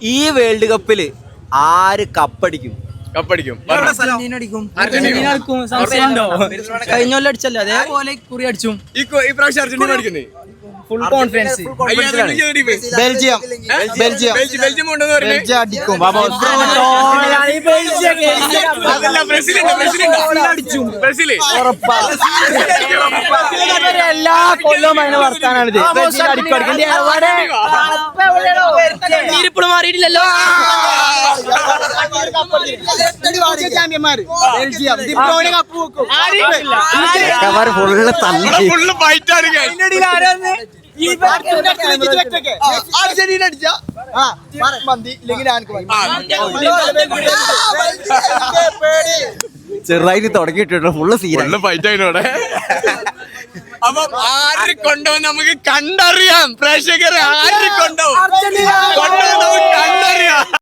ഈ വേൾഡ് കപ്പില് ആര് കപ്പടിക്കും? കഴിഞ്ഞ കൊല്ലം അടിച്ചല്ലോ അതേപോലെ കുറി അടിച്ചും. ഈ പ്രാവശ്യം അർജന്റീന അടിക്കുന്നേ ഫുൾ കോൺഫിഡൻസ്. ബെൽജിയം അടിക്കും. എല്ലാ കൊല്ലവും അതിനെ വർത്താനാണിത്. ഇപ്പോഴും മാറിയിട്ടില്ലല്ലോ. അർജന്റീന അടിച്ച ചെറുതായിട്ട് തുടങ്ങിയിട്ടുണ്ട്. ഫുള്ള് സീരിയസ് ഫൈറ്റ് ആയിട്ടോടെ. അപ്പം ആര് കൊണ്ടുപോകും നമുക്ക് കണ്ടറിയാം. പ്രേക്ഷകരെ ആര് കൊണ്ടുപോകും?